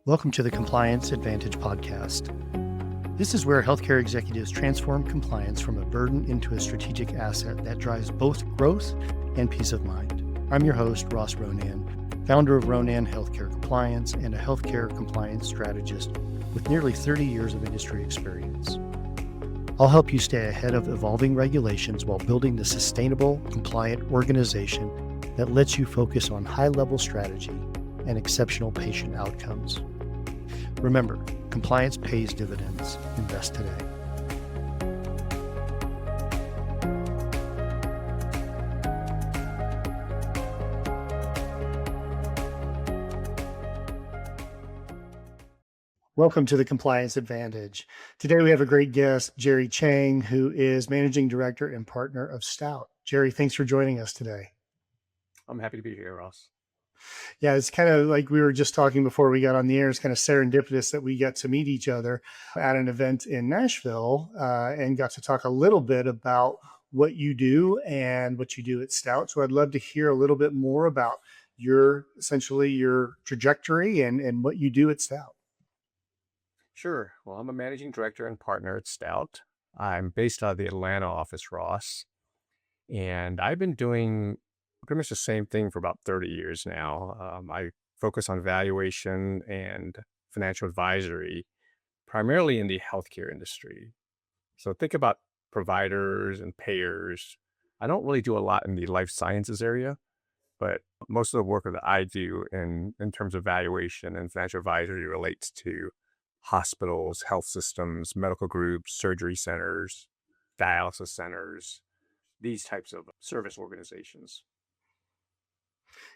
Welcome to the Compliance Advantage podcast. This is where healthcare executives transform compliance from a burden into a strategic asset that drives both growth and peace of mind. I'm your host, Ross Ronan, founder of Ronan Healthcare Compliance and a healthcare compliance strategist with nearly 30 years of industry experience. I'll help you stay ahead of evolving regulations while building the sustainable, compliant organization that lets you focus on high-level strategy and exceptional patient outcomes. Remember, compliance pays dividends. Invest today. Welcome to the Compliance Advantage. Today we have a great guest, Jerry Chang, who is Managing Director and Partner of Stout. Jerry, thanks for joining us today. I'm happy to be here, Ross. Yeah, it's kind of like we were just talking before we got on the air. It's kind of serendipitous that we got to meet each other at an event in Nashville and got to talk a little bit about what you do and what you do at Stout. So I'd love to hear a little bit more about your trajectory and what you do at Stout. Sure. Well, I'm a managing director and partner at Stout. I'm based out of the Atlanta office, Ross, and I've been doing pretty much the same thing for about 30 years now. I focus on valuation and financial advisory, primarily in the healthcare industry. So think about providers and payers. I don't really do a lot in the life sciences area, but most of the work that I do in terms of valuation and financial advisory relates to hospitals, health systems, medical groups, surgery centers, dialysis centers, these types of service organizations.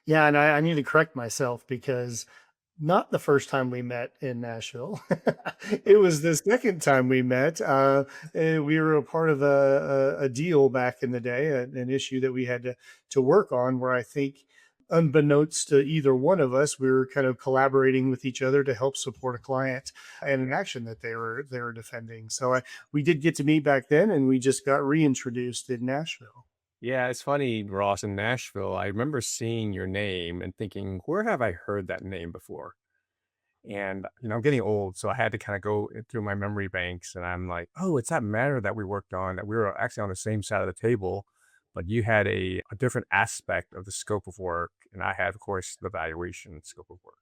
Yeah, and I need to correct myself because not the first time we met in Nashville. It was the second time we met. We were a part of a deal back in the day, an issue that we had to work on where I think unbeknownst to either one of us, we were kind of collaborating with each other to help support a client and an action that they were defending. So we did get to meet back then, and we just got reintroduced in Nashville. Yeah, it's funny, Ross, in Nashville, I remember seeing your name and thinking, where have I heard that name before? And, I'm getting old, so I had to kind of go through my memory banks and I'm like, oh, it's that matter that we worked on, that we were actually on the same side of the table, but you had a different aspect of the scope of work. And I had, of course, the valuation scope of work.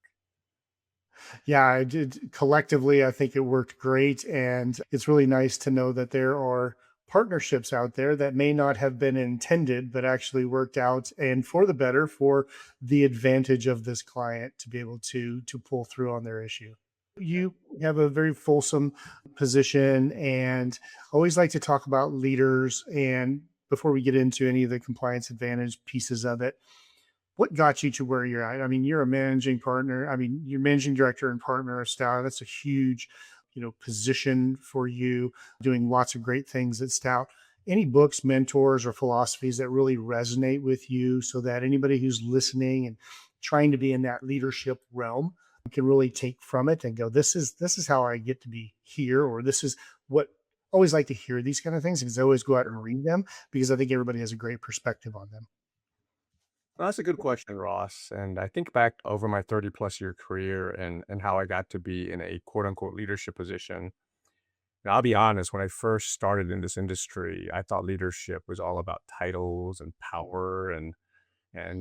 Yeah, I did. Collectively, I think it worked great. And it's really nice to know that there are partnerships out there that may not have been intended, but actually worked out and for the better for the advantage of this client to be able to pull through on their issue. You have a very fulsome position and always like to talk about leaders. And before we get into any of the compliance advantage pieces of it, what got you to where you're at? I mean, you're a managing partner. I mean, you're managing director and partner of Stout. That's a huge, position for you, doing lots of great things at Stout. Any books, mentors, or philosophies that really resonate with you so that anybody who's listening and trying to be in that leadership realm can really take from it and go, this is how I get to be here, or this is what I always like to hear these kind of things because I always go out and read them because I think everybody has a great perspective on them. Well, that's a good question, Ross. And I think back over my 30 plus year career and how I got to be in a quote unquote leadership position. And I'll be honest, when I first started in this industry, I thought leadership was all about titles and power and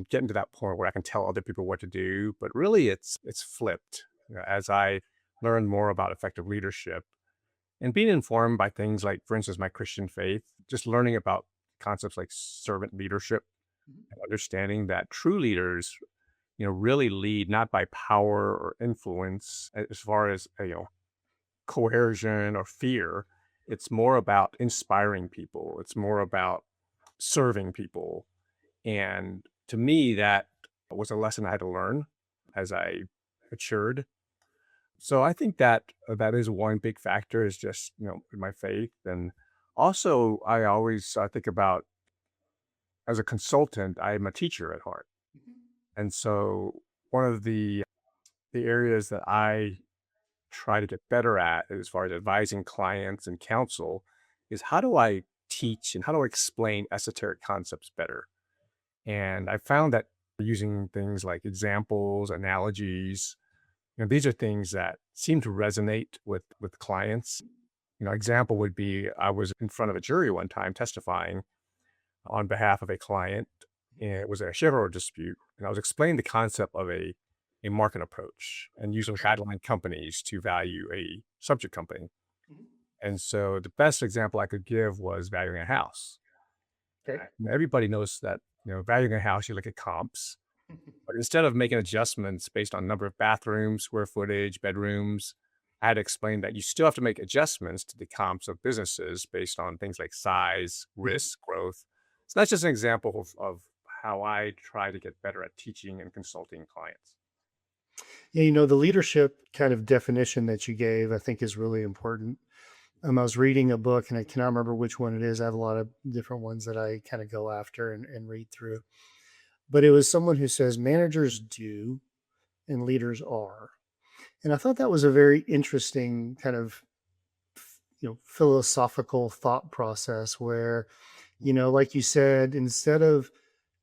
getting to that point where I can tell other people what to do. But really it's flipped. As I learned more about effective leadership and being informed by things like, for instance, my Christian faith, just learning about concepts like servant leadership, and understanding that true leaders, really lead not by power or influence as far as, coercion or fear. It's more about inspiring people. It's more about serving people. And to me, that was a lesson I had to learn as I matured. So I think that that is one big factor is just, my faith. And also I always think about, as a consultant, I'm a teacher at heart. And so one of the areas that I try to get better at as far as advising clients and counsel is how do I teach and how do I explain esoteric concepts better? And I found that using things like examples, analogies, These are things that seem to resonate with clients. Example would be I was in front of a jury one time testifying on behalf of a client, and it was a shareholder dispute. And I was explaining the concept of a market approach and using guideline companies to value a subject company. Mhm. And so the best example I could give was valuing a house. Okay. And everybody knows that, valuing a house, you look at comps, but instead of making adjustments based on number of bathrooms, square footage, bedrooms, I had to explain that you still have to make adjustments to the comps of businesses based on things like size, Mhm. risk, growth. So that's just an example of how I try to get better at teaching and consulting clients. Yeah, the leadership kind of definition that you gave, I think, is really important. I was reading a book, and I cannot remember which one it is. I have a lot of different ones that I kind of go after and read through. But it was someone who says managers do and leaders are. And I thought that was a very interesting kind of philosophical thought process where, like you said, instead of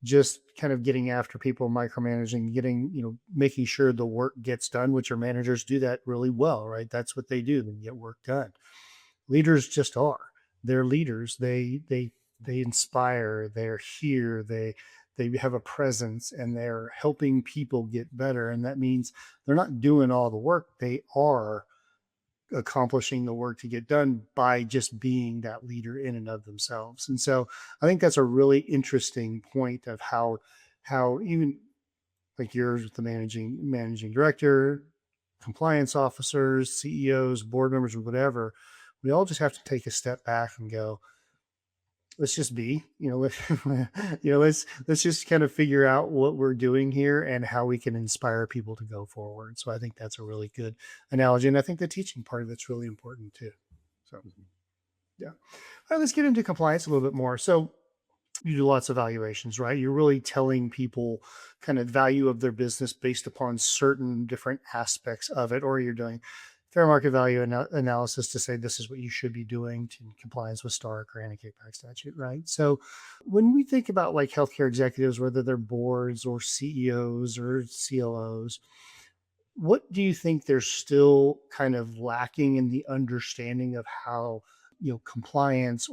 just kind of getting after people, micromanaging, getting, making sure the work gets done, which our managers do that really well, right? That's what they do. They get work done. Leaders just are. They're leaders. They inspire. They're here. They have a presence, and they're helping people get better. And that means they're not doing all the work. They are accomplishing the work to get done by just being that leader in and of themselves. And so I think that's a really interesting point of how even like yours with the managing director, compliance officers, CEOs, board members, or whatever, we all just have to take a step back and go, let's just be, let's just kind of figure out what we're doing here and how we can inspire people to go forward. So I think that's a really good analogy. And I think the teaching part of it's really important too. So yeah. All right, let's get into compliance a little bit more. So you do lots of valuations, right? You're really telling people kind of value of their business based upon certain different aspects of it, or you're doing fair market value analysis to say this is what you should be doing to compliance with Stark or anti-kickback statute, right? So when we think about like healthcare executives, whether they're boards or CEOs or CLOs, what do you think they're still kind of lacking in the understanding of how compliance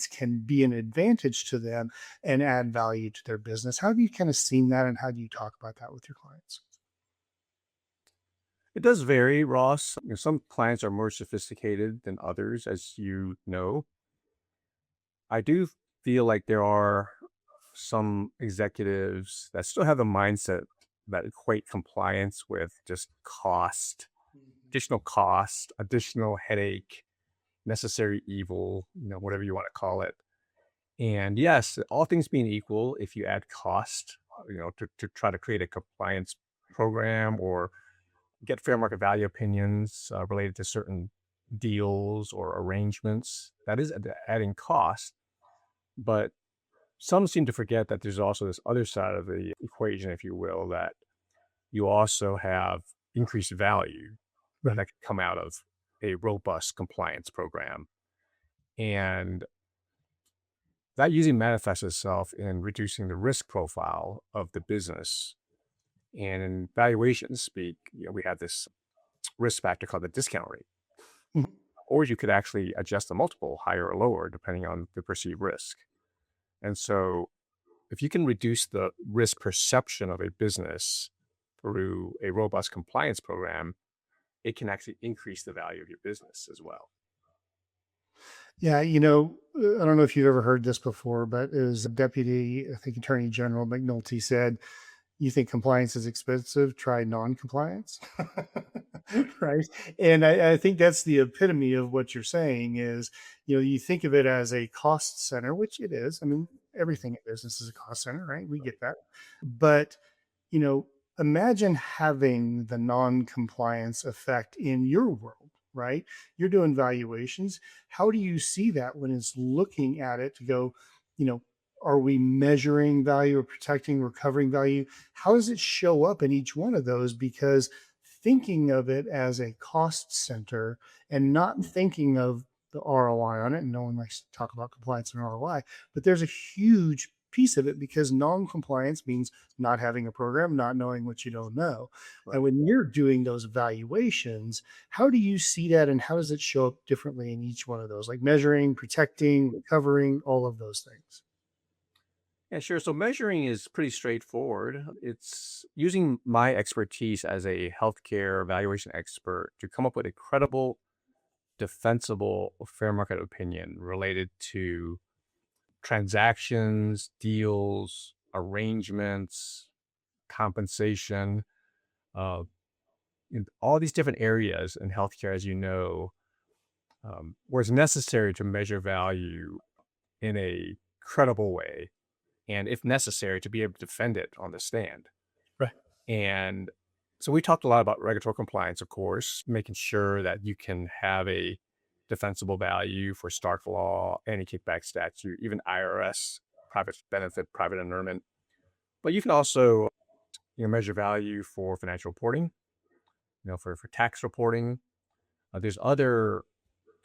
can be an advantage to them and add value to their business? How have you kind of seen that, and how do you talk about that with your clients? It does vary, Ross. Some clients are more sophisticated than others, as you know. I do feel like there are some executives that still have the mindset that equate compliance with just additional headache, necessary evil, whatever you want to call it. And yes, all things being equal, if you add cost, to try to create a compliance program or get fair market value opinions related to certain deals or arrangements, that is adding cost. But some seem to forget that there's also this other side of the equation, if you will, that you also have increased value Right. that could come out of a robust compliance program. And that usually manifests itself in reducing the risk profile of the business. And in valuation speak, we have this risk factor called the discount rate. Mhm. Or you could actually adjust the multiple higher or lower depending on the perceived risk. And so if you can reduce the risk perception of a business through a robust compliance program, it can actually increase the value of your business as well. Yeah, I don't know if you've ever heard this before, but it was a deputy, I think, Attorney General McNulty said, "You think compliance is expensive? Try non-compliance." Right. And I think that's the epitome of what you're saying is, you think of it as a cost center, which it is. I mean, everything in business is a cost center, right? We get that. But you know, imagine having the non-compliance effect in your world, right? You're doing valuations. How do you see that when it's looking at it to go, you know, are we measuring value or protecting, recovering value? How does it show up in each one of those? Because thinking of it as a cost center and not thinking of the ROI on it, and no one likes to talk about compliance and ROI, but there's a huge piece of it, because non-compliance means not having a program, not knowing what you don't know. And Right. when you're doing those evaluations, how do you see that, and how does it show up differently in each one of those, like measuring, protecting, recovering, all of those things? Yeah, sure. So measuring is pretty straightforward. It's using my expertise as a healthcare evaluation expert to come up with a credible, defensible, fair market opinion related to transactions, deals, arrangements, compensation, uh, in all these different areas in healthcare, as you know, where it's necessary to measure value in a credible way, and if necessary, to be able to defend it on the stand. Right. And so we talked a lot about regulatory compliance, of course, making sure that you can have a defensible value for Stark law, anti kickback statute, even IRS, private benefit, private inurement. But you can also measure value for financial reporting, for tax reporting. There's other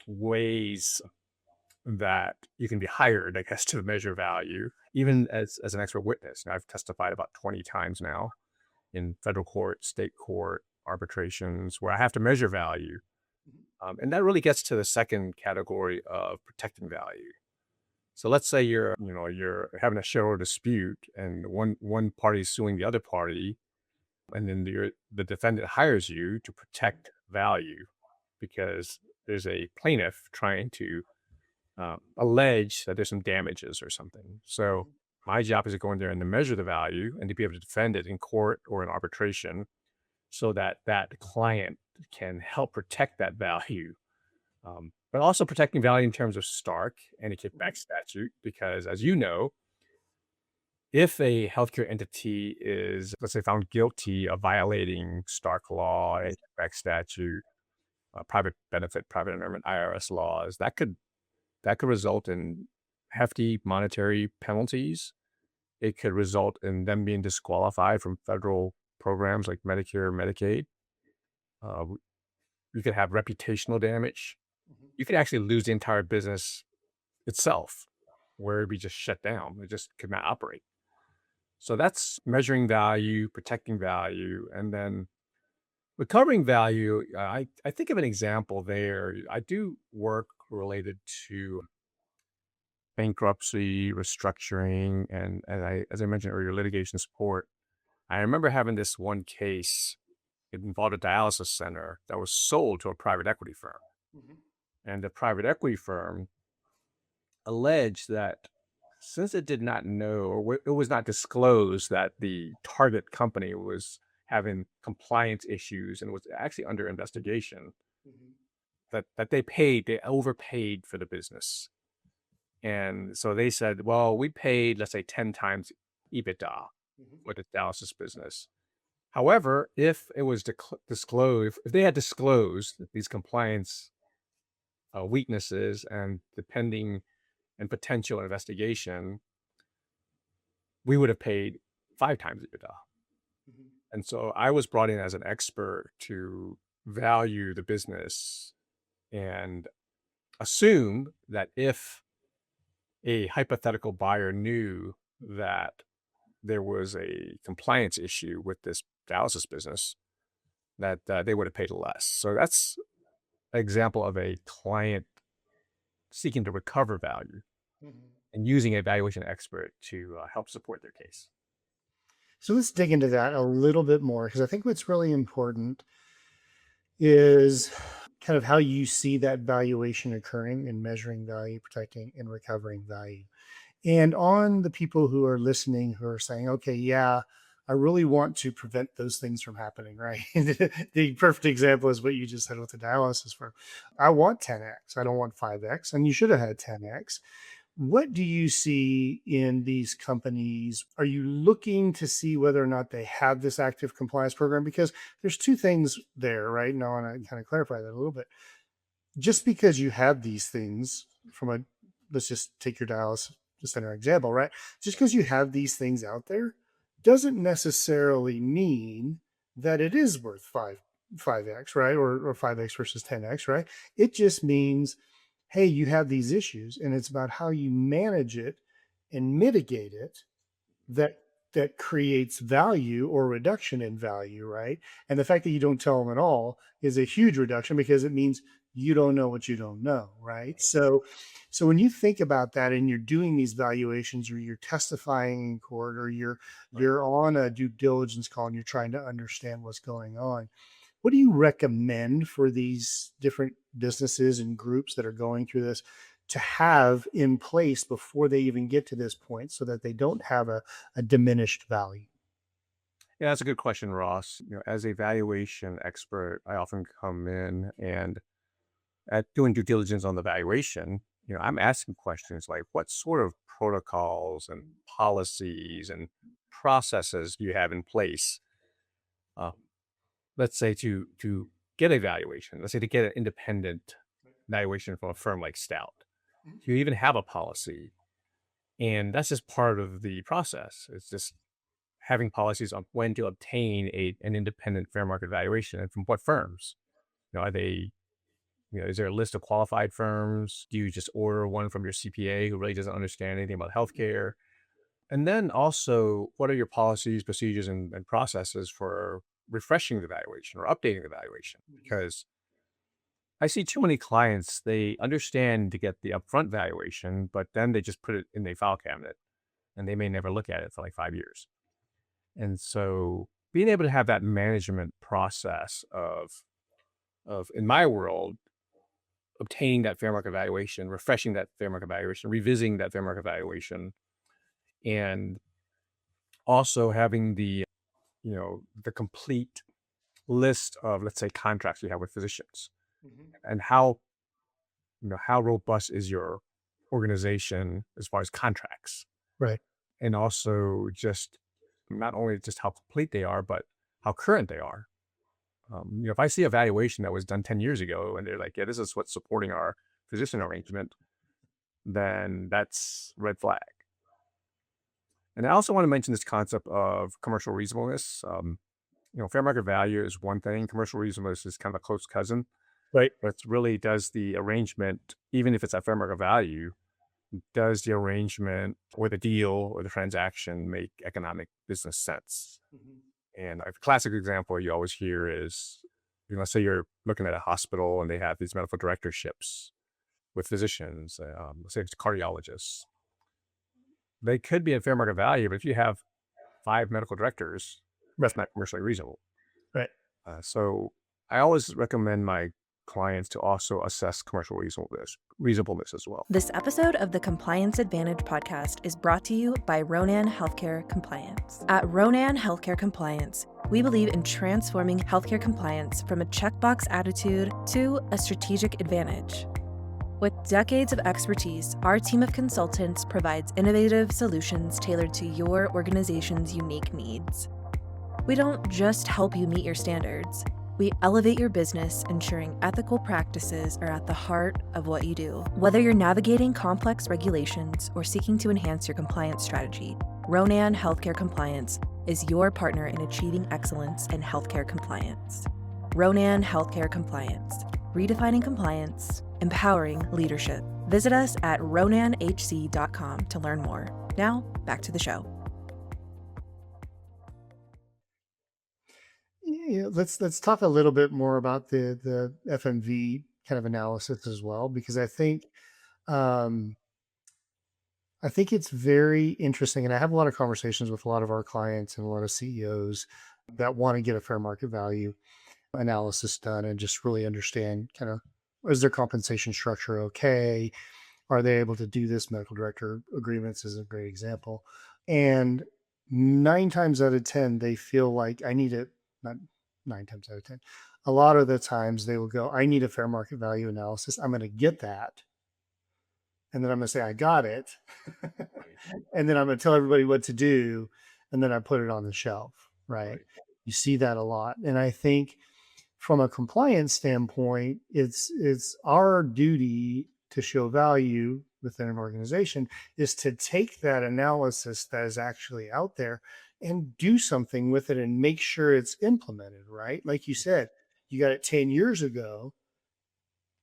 ways that you can be hired, I guess, to measure value, even as an expert witness. I've testified about 20 times now in federal court, state court, arbitrations, where I have to measure value. And that really gets to the second category of protecting value. So let's say you're having a shareholder dispute, and one party is suing the other party, and then the defendant hires you to protect value because there's a plaintiff trying to allege that there's some damages or something. So my job is to go in there and to measure the value and to be able to defend it in court or in arbitration so that that client can help protect that value. But also protecting value in terms of Stark and a kickback statute, because as you know, if a healthcare entity is, let's say, found guilty of violating Stark law, a kickback statute, private benefit, private inurement, IRS laws, that could result in hefty monetary penalties. It could result in them being disqualified from federal programs like Medicare, Medicaid. Uh, you could have reputational damage. You could actually lose the entire business itself, where it'd be just shut down. It just could not operate. So that's measuring value, protecting value, and then recovering value. I think of an example there. I do work related to bankruptcy, restructuring, and as I mentioned earlier, litigation support. I remember having this one case. It involved a dialysis center that was sold to a private equity firm. And the private equity firm alleged that since it did not know, or it was not disclosed that the target company was having compliance issues and was actually under investigation, that they overpaid for the business. And so they said, well, we paid, let's say, 10 times EBITDA with the dialysis business. However, if it was disclosed, if they had disclosed these compliance weaknesses and the pending and potential investigation, we would have paid 5 times EBITDA. And so I was brought in as an expert to value the business and assume that if a hypothetical buyer knew that there was a compliance issue with this dialysis business, that they would have paid less. So that's an example of a client seeking to recover value and using a valuation expert to help support their case. So let's dig into that a little bit more, because I think what's really important is kind of how you see that valuation occurring and measuring value, protecting, and recovering value. And on the people who are listening who are saying, okay, yeah, I really want to prevent those things from happening, right? The perfect example is what you just said with the dialysis firm. I want 10x. I don't want 5x. And you should have had 10x. What do you see in these companies? Are you looking to see whether or not they have this active compliance program? Because there's two things there, right? And I want to kind of clarify that a little bit. Just because you have these things let's just take your dialysis center example, right? Just because you have these things out there doesn't necessarily mean that it is worth 5x, right? Or 5x versus 10x, right? It just means, hey, you have these issues, and it's about how you manage it and mitigate it, that that creates value or reduction in value, right? And the fact that you don't tell them at all is a huge reduction, because it means you don't know what you don't know, right? So when you think about that and you're doing these valuations, or you're testifying in court, or you're on a due diligence call and you're trying to understand what's going on, what do you recommend for these different businesses and groups that are going through this to have in place before they even get to this point, so that they don't have a diminished value? Yeah, that's a good question, Ross. As a valuation expert, I often come in and at doing due diligence on the valuation, I'm asking questions like what sort of protocols and policies and processes do you have in place? Uh, let's say to get a valuation, let's say to get an independent valuation from a firm like Stout. Do you even have a policy? And that's just part of the process. It's just having policies on when to obtain an independent fair market valuation and from what firms. Are they, is there a list of qualified firms? Do you just order one from your CPA who really doesn't understand anything about healthcare? And then also, what are your policies, procedures, and processes for refreshing the valuation or updating the valuation? Because I see too many clients, they understand to get the upfront valuation, but then they just put it in their file cabinet and they may never look at it for like 5 years. And so being able to have that management process of in my world, obtaining that fair market valuation, refreshing that fair market valuation, revisiting that fair market valuation, and also having the complete list of, let's say, contracts you have with physicians Mhm. and how robust is your organization as far as contracts, Right. and also just not only just how complete they are, but how current they are. If I see a valuation that was done 10 years ago and they're like, yeah, this is what's supporting our physician arrangement, then that's red flag. And I also want to mention this concept of commercial reasonableness. Fair market value is one thing. Commercial reasonableness is kind of a close cousin, Right. but it's really does the arrangement, even if it's at fair market value, does the arrangement or the deal or the transaction make economic business sense? Mhm. And a classic example you always hear is, let's say you're looking at a hospital and they have these medical directorships with physicians, let's say it's cardiologists. They could be at fair market value, but if you have five medical directors, Right. that's not commercially reasonable. Right. So I always recommend my clients to also assess commercial reasonableness as well. This episode of the Compliance Advantage podcast is brought to you by Ronan Healthcare Compliance. At Ronan Healthcare Compliance, we believe in transforming healthcare compliance from a checkbox attitude to a strategic advantage. With decades of expertise, our team of consultants provides innovative solutions tailored to your organization's unique needs. We don't just help you meet your standards. We elevate your business, ensuring ethical practices are at the heart of what you do. Whether you're navigating complex regulations or seeking to enhance your compliance strategy, Ronan Healthcare Compliance is your partner in achieving excellence in healthcare compliance. Ronan Healthcare Compliance, redefining compliance, empowering leadership. Visit us at ronanhc.com to learn more. Now, back to the show. Yeah, let's talk a little bit more about the FMV kind of analysis as well, because um, I think it's very interesting, and I have a lot of conversations with a lot of our clients and a lot of CEOs that want to get a fair market value analysis done and just really understand kind of, is their compensation structure okay? Are they able to do this? Medical director agreements is a great example. And 9 times out of 10, they feel like I need it, not 9 times out of 10. A lot of the times they will go, I need a fair market value analysis. I'm going to get that. And then I'm going to say, I got it. And then I'm going to tell everybody what to do. And then I put it on the shelf. Right. You see that a lot. And I think from a compliance standpoint, it's our duty to show value within an organization is to take that analysis that is actually out there and do something with it and make sure it's implemented, right? Like you said, you got it 10 years ago.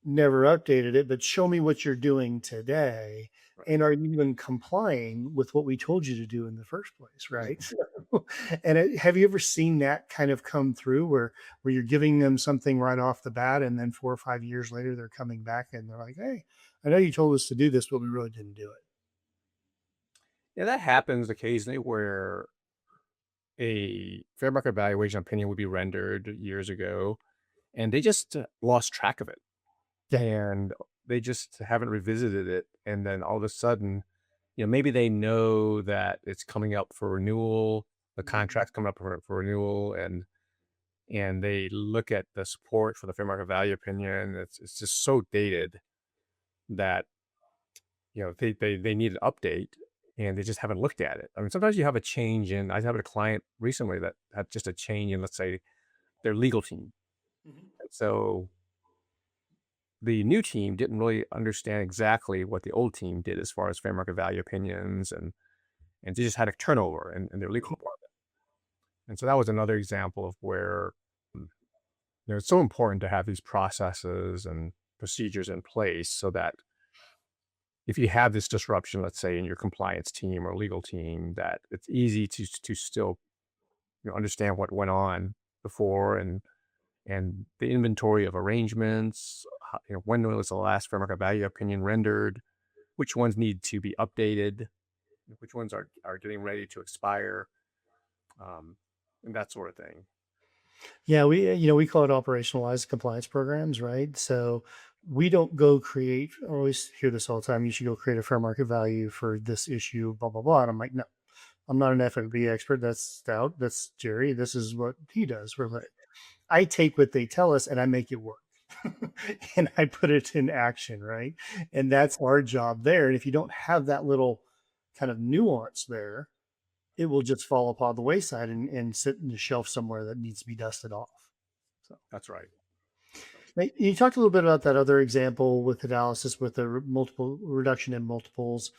never updated it, but show me what you're doing today. Right. And are you even complying with what we told you to do in the first place? Right. So, and have you ever seen that kind of come through where you're giving them something right off the bat, and then 4 or 5 years later, they're coming back and they're like, hey, I know you told us to do this, but we really didn't do it. Yeah, that happens occasionally where a fair market valuation opinion would be rendered years ago and they just lost track of it Yeah. and they just haven't revisited it. And then all of a sudden, maybe they know that it's coming up for renewal, the contract's coming up for renewal, and they look at the support for the fair market value opinion. It's just so dated that they need an update and they just haven't looked at it. I mean, sometimes you have a change in. I had a client recently that had just a change in, let's say, their legal team. Mhm. So the new team didn't really understand exactly what the old team did as far as fair market value opinions, and they just had a turnover in their legal department. And so that was another example of where it's so important to have these processes and procedures in place so that if you have this disruption, let's say in your compliance team or legal team, that it's easy to still understand what went on before and the inventory of arrangements. When was the last fair market value opinion rendered? Which ones need to be updated? Which ones are getting ready to expire? Um, and that sort of thing. Yeah, we call it operationalized compliance programs, right? So we don't go create. I always hear this all the time. You should go create a fair market value for this issue, blah blah blah. And I'm like, no, I'm not an FMB expert. That's Stout. That's Jerry. This is what he does. We're like, I take what they tell us and I make it work, and I put it in action, right? And that's our job there. And if you don't have that little kind of nuance there, it will just fall upon the wayside and sit in the shelf somewhere that needs to be dusted off. So That's right. you talked a little bit about that other example with analysis with the multiple reduction in multiples.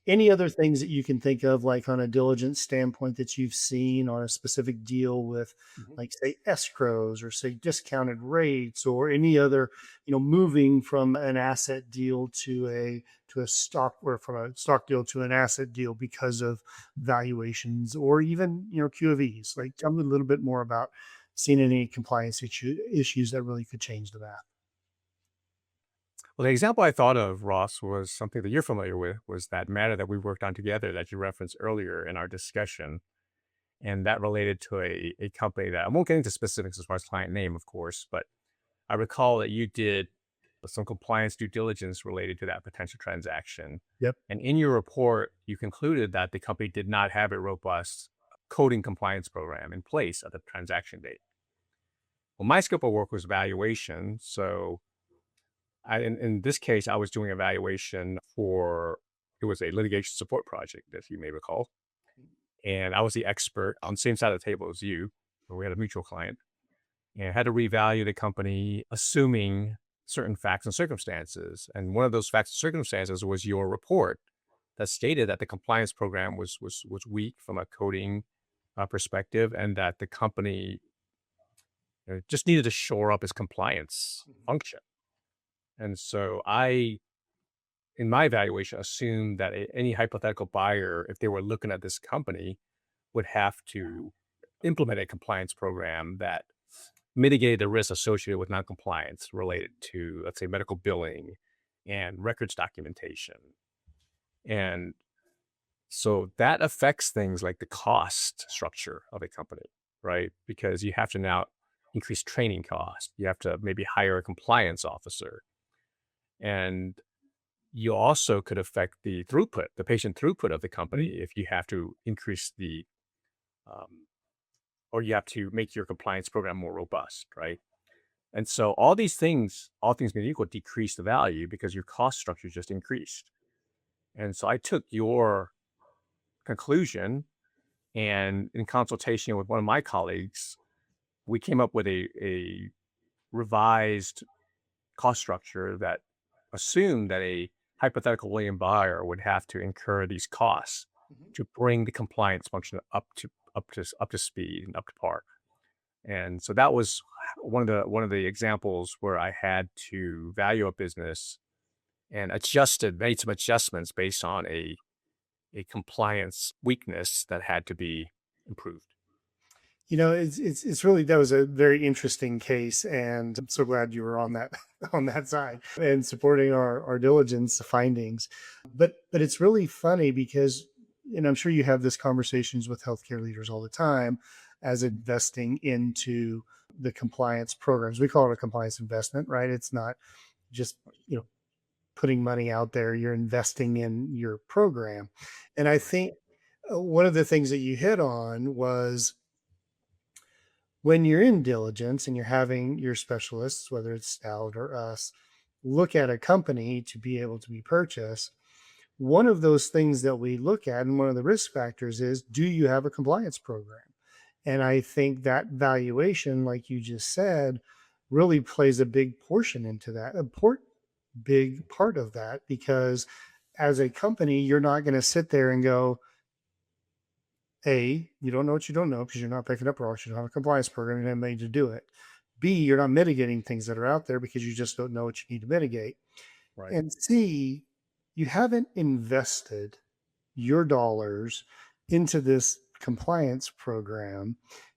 Any other things that you can think of, like on a diligence standpoint, that you've seen on a specific deal with, Mhm. like say escrows or say discounted rates or any other, moving from an asset deal to a stock, or from a stock deal to an asset deal because of valuations or even Q of E's. Like, tell me a little bit more about seeing any compliance issues that really could change the math. Well, the example I thought of, Ross, was something that you're familiar with, was that matter that we worked on together that you referenced earlier in our discussion. And that related to a company that I won't get into specifics as far as client name, of course, but I recall that you did some compliance due diligence related to that potential transaction. Yep. And in your report, you concluded that the company did not have a robust coding compliance program in place at the transaction date. Well, my scope of work was valuation. So in this case, I was doing a valuation for, it was a litigation support project, as you may recall. And I was the expert on the same side of the table as you, where we had a mutual client, and had to revalue the company, assuming certain facts and circumstances. And one of those facts and circumstances was your report that stated that the compliance program was weak from a coding perspective, and that the company just needed to shore up its compliance function. And so I, in my evaluation, assumed that any hypothetical buyer, if they were looking at this company, would have to implement a compliance program that mitigated the risks associated with noncompliance related to, let's say, medical billing and records documentation. And so that affects things like the cost structure of a company, right? Because you have to now increase training costs. You have to maybe hire a compliance officer. And you also could affect the throughput, the patient throughput of the company if you have to increase um, or you have to make your compliance program more robust, right? And so all things being equal, decrease the value because your cost structure just increased. And so I took your conclusion and in consultation with one of my colleagues, we came up with a revised cost structure that assumed that a hypothetical William buyer would have to incur these costs Mhm. to bring the compliance function up to speed and up to par. And so that was one of the examples where I had to value a business and made some adjustments based on a compliance weakness that had to be improved. It's really, that was a very interesting case, and I'm so glad you were on that on that side and supporting our diligence findings. But it's really funny because, and I'm sure you have this conversations with healthcare leaders all the time, as investing into the compliance programs. We call it a compliance investment, right? It's not just, you know putting money out there. You're investing in your program, and I Right. think one of the things that you hit on was, when you're in diligence and you're having your specialists, whether it's Stout or us, look at a company to be able to be purchased, one of those things that we look at, and one of the risk factors, is, do you have a compliance program? And I think that valuation, like you just said, really plays a big portion into that, big part of that, because as a company, you're not going to sit there and go, A, you don't know what you don't know because you're not picking up rocks. You don't have a compliance program. You're not made to do it. B, you're not mitigating things that are out there because you just don't know what you need to mitigate. Right. And C, you haven't invested your dollars into this compliance program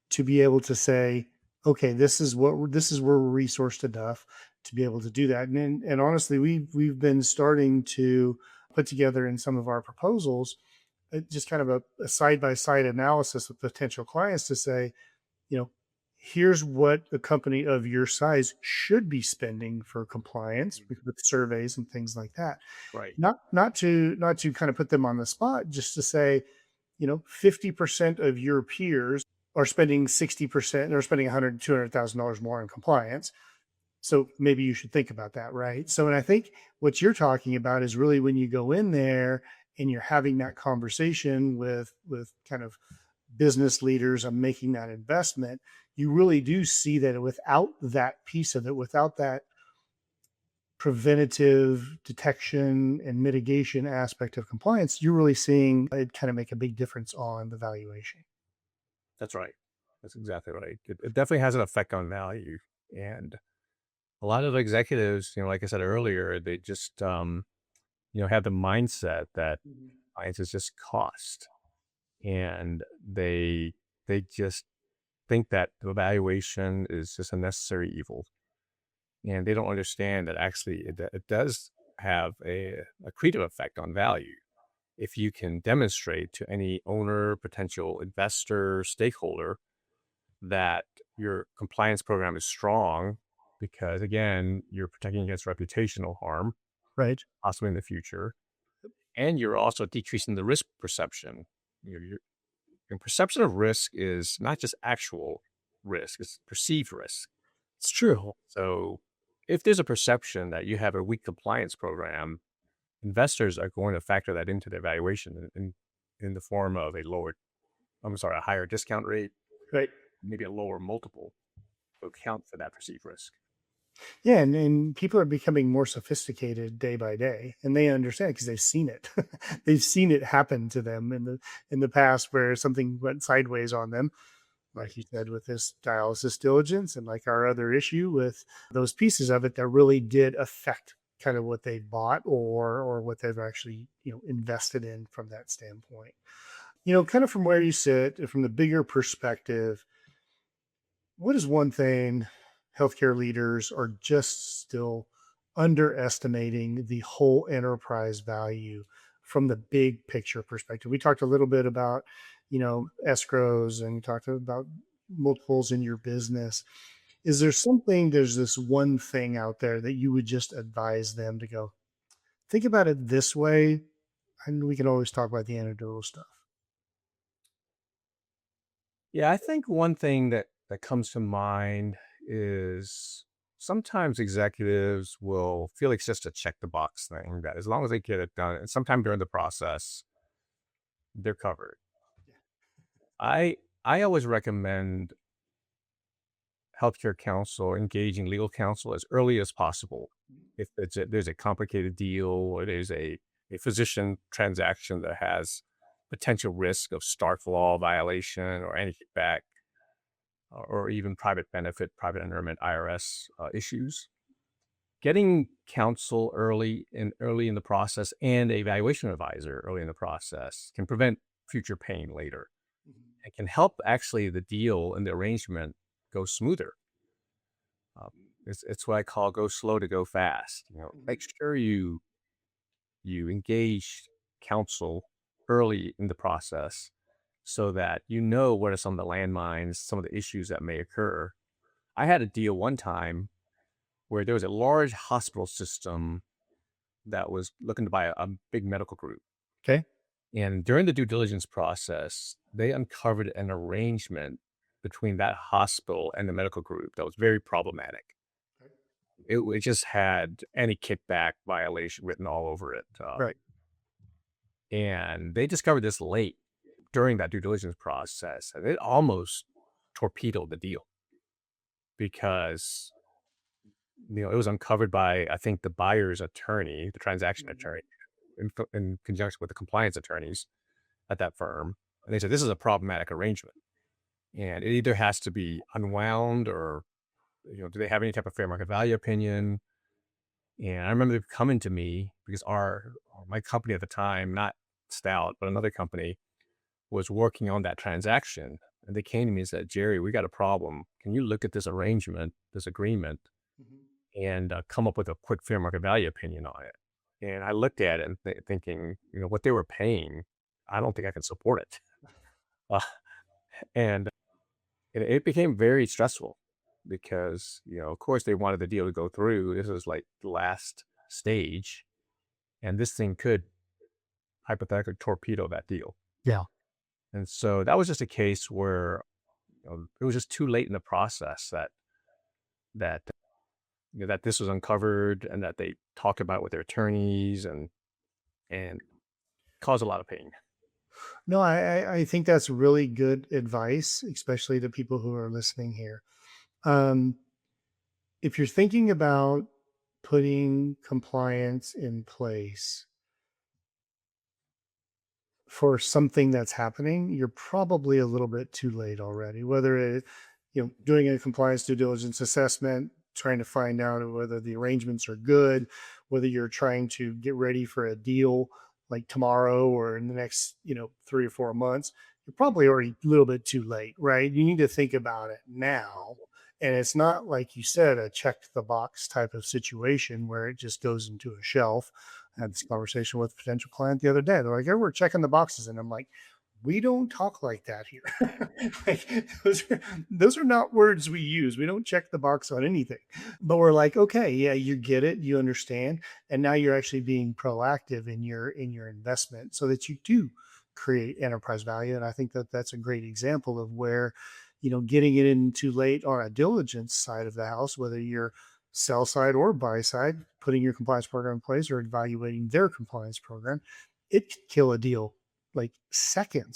to be able to say, okay, this is where we're resourced enough to be able to do that. And honestly, we've been starting to put together in some of our proposals, just kind of a side by side analysis of potential clients to say, you know, here's what a company of your size should be spending for compliance Mhm. with surveys and things like that. Right. Not to kind of put them on the spot, just to say, 50% of your peers are spending 60%, they're spending 100, $200,000 more in compliance. So maybe you should think about that, right? So, and I think what you're talking about is really when you go in there and you're having that conversation with kind of business leaders on making that investment, you really do see that without that piece of it, without that preventative detection and mitigation aspect of compliance, you're really seeing it kind of make a big difference on the valuation. That's right. That's exactly right. It definitely has an effect on value. And a lot of executives, like I said earlier, they just, have the mindset that science is just cost. And they just think that the evaluation is just a necessary evil. And they don't understand that actually it does have a accretive effect on value. If you can demonstrate to any owner, potential investor, stakeholder that your compliance program is strong, because again, you're protecting against reputational harm, Right. possibly in the future, and you're also decreasing the risk perception. Your perception of risk is not just actual risk, it's perceived risk. It's true. So if there's a perception that you have a weak compliance program, investors are going to factor that into their valuation in the form of a higher discount rate, Right. maybe a lower multiple to account for that perceived risk. Yeah, and people are becoming more sophisticated day by day, and they understand because they've seen it. They've seen it happen to them in the past where something went sideways on them, Right. like you said, with this dialysis diligence, and like our other issue with those pieces of it that really did affect kind of what they bought or what they've actually invested in from that standpoint. Kind of from where you sit, from the bigger perspective, what is one thing healthcare leaders are just still underestimating the whole enterprise value from the big picture perspective? We talked a little bit about, escrows, and we talked about multiples in your business. Is there something, there's this one thing out there that you would just advise them to go, think about it this way? And we can always talk about the anecdotal stuff. Yeah, I think one thing that comes to mind is sometimes executives will feel like it's just a check the box thing, that as long as they get it done, and sometime during the process, they're covered. I I always recommend healthcare counsel engaging legal counsel as early as possible. If there's a complicated deal or there's a physician transaction that has potential risk of Stark law violation or any kickback, or even private benefit, private enrollment, IRS issues. Getting counsel early in the process and a valuation advisor early in the process can prevent future pain later. It can help actually the deal and the arrangement go smoother. It's what I call go slow to go fast. Make sure you engage counsel early in the process so that what are some of the landmines, some of the issues that may occur. I had a deal one time where there was a large hospital system that was looking to buy a big medical group. Okay. And during the due diligence process, they uncovered an arrangement between that hospital and the medical group that was very problematic. It just had any kickback violation written all over it. Right. And they discovered this late during that due diligence process, and it almost torpedoed the deal because it was uncovered by, I think, the buyer's attorney, the transaction attorney, in conjunction with the compliance attorneys at that firm. And they said, this is a problematic arrangement. And it either has to be unwound or, do they have any type of fair market value opinion? And I remember them coming to me because my company at the time, not Stout, but another company, was working on that transaction. And they came to me and said, Jerry, we got a problem. Can you look at this arrangement, this agreement, and come up with a quick fair market value opinion on it? And I looked at it and thinking, what they were paying, I don't think I can support it. And it became very stressful because, of course, they wanted the deal to go through. This was like the last stage, and this thing could hypothetically torpedo that deal. Yeah. And so that was just a case where it was just too late in the process that this was uncovered and that they talked about it with their attorneys and caused a lot of pain. No, I think that's really good advice, especially to people who are listening here. If you're thinking about putting compliance in place for something that's happening, you're probably a little bit too late already. Whether it, doing a compliance due diligence assessment, trying to find out whether the arrangements are good, whether you're trying to get ready for a deal like tomorrow or in the next, 3 or 4 months, you're probably already a little bit too late, right? You need to think about it now. And it's not, like you said, a check the box type of situation where it just goes into a shelf. I had this conversation with a potential client the other day. They're like, "Oh, we're checking the boxes." And I'm like, we don't talk like that here. Like, those are not words we use. We don't check the box on anything. But we're like, okay, yeah, you get it, you understand, and now you're actually being proactive in your investment so that you do create enterprise value. And I think that that's a great example of where, getting it in too late on a diligence side of the house, whether you're sell side or buy side, putting your compliance program in place or evaluating their compliance program, it could kill a deal like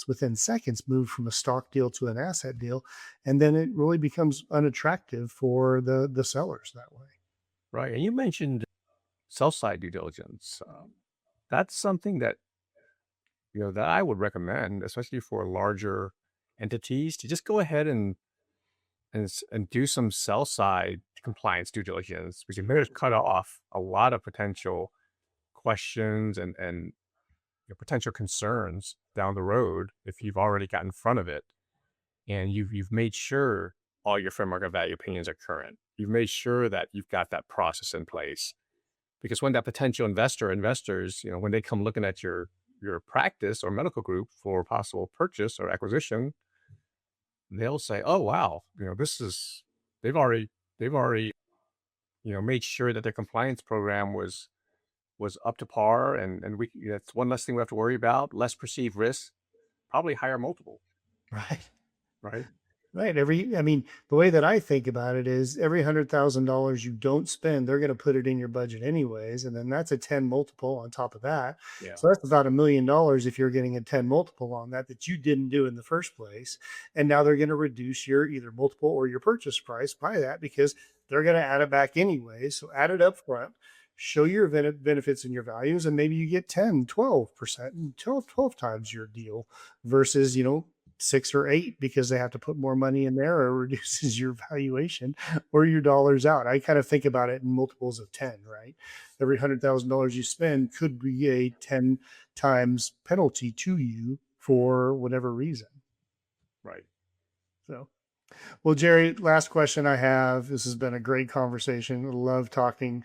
within seconds, move from a stock deal to an asset deal. And then it really becomes unattractive for the sellers that way. Right. And you mentioned sell side due diligence. That's something that, that I would recommend, especially for larger entities, to just go ahead and do some sell side compliance due diligence, because you may just cut off a lot of potential questions and potential concerns down the road if you've already got in front of it and you've made sure all your fair market value opinions are current. You've made sure that you've got that process in place, because when that potential investors, when they come looking at your practice or medical group for possible purchase or acquisition, they'll say, "Oh wow, they've already made sure that their compliance program was up to par, and that's one less thing we have to worry about, less perceived risk, probably higher multiple." Right. Right. Right. The way that I think about it is every $100,000 you don't spend, they're going to put it in your budget anyways. And then that's a 10 multiple on top of that. Yeah. So that's about $1 million if you're getting a 10 multiple on that you didn't do in the first place. And now they're going to reduce your either multiple or your purchase price by that because they're going to add it back anyways. So add it up front, show your benefits and your values, and maybe you get 10, 12%, 12 times your deal versus, 6 or 8 because they have to put more money in there, or it reduces your valuation or your dollars out. I kind of think about it in multiples of 10, right? Every $100,000 you spend could be a 10 times penalty to you for whatever reason. Right. So, well, Jerry, last question I have. This has been a great conversation. I love talking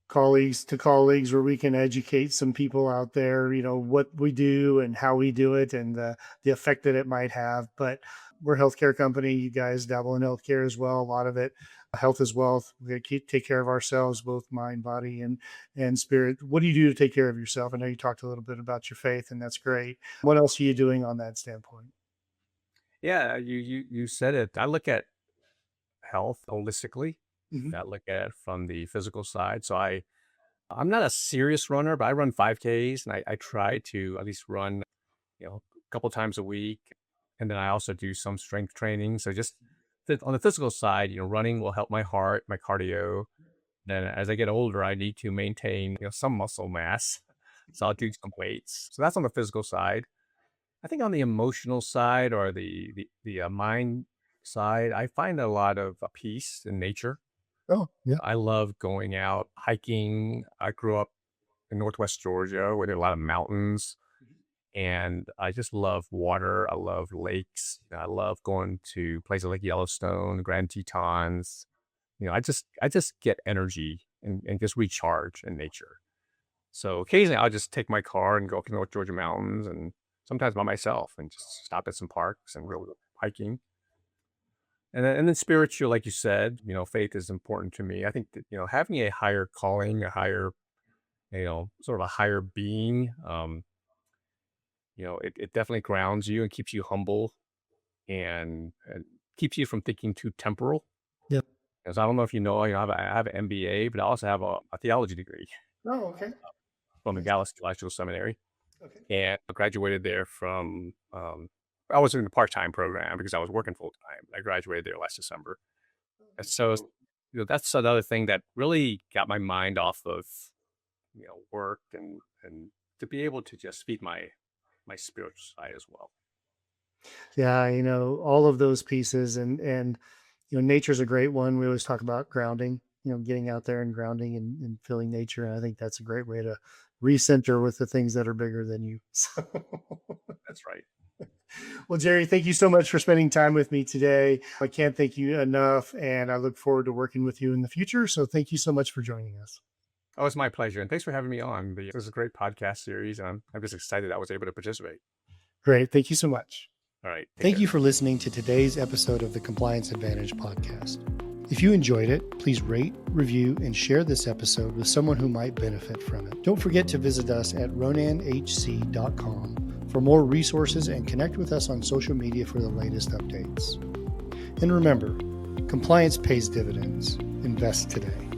colleagues to colleagues where we can educate some people out there, what we do and how we do it and the effect that it might have. But we're a healthcare company. You guys dabble in healthcare as well. A lot of it, health is wealth. We take care of ourselves, both mind, body, and spirit. What do you do to take care of yourself? I know you talked a little bit about your faith, and that's great. What else are you doing on that standpoint? Yeah, you said it. I look at health holistically. Mhm. I look at it from the physical side. So I'm not a serious runner, but I run 5Ks, and I try to at least run, a couple times a week. And then I also do some strength training. So just on the physical side, running will help my heart, my cardio. Then as I get older, I need to maintain, some muscle mass. So I'll do some weights. So that's on the physical side. I think on the emotional side or the mind side, I find a lot of peace in nature. Oh, yeah. I love going out hiking. I grew up in Northwest Georgia where there are a lot of mountains, and I just love water. I love lakes. I love going to places like Yellowstone, Grand Tetons. I just get energy and just recharge in nature. So occasionally I'll just take my car and go up to North Georgia mountains, and sometimes by myself, and just stop at some parks and go hiking. And then spiritual, like you said, faith is important to me. I think that, having a higher calling, a higher, sort of a higher being, it definitely grounds you and keeps you humble and keeps you from thinking too temporal. Yep. Because I don't know if I have an MBA, but I also have a theology degree Oh, okay. from the Nice. Dallas Theological Seminary, Okay. and I graduated there from. I was in the part-time program because I was working full-time. I graduated there last December. And so, that's another thing that really got my mind off of, work and to be able to just feed my spiritual side as well. Yeah, all of those pieces and nature's a great one. We always talk about grounding, getting out there and grounding and feeling nature. And I think that's a great way to recenter with the things that are bigger than you. So, That's right. well, Jerry, thank you so much for spending time with me today. I can't thank you enough, and I look forward to working with you in the future. So thank you so much for joining us. Oh, it's my pleasure. And thanks for having me on. This is a great podcast series. And I'm just excited I was able to participate. Great. Thank you so much. All right. Thank you for listening to today's episode of the Compliance Advantage podcast. If you enjoyed it, please rate, review, and share this episode with someone who might benefit from it. Don't forget to visit us at ronanhc.com for more resources and connect with us on social media for the latest updates. And remember, compliance pays dividends. Invest today.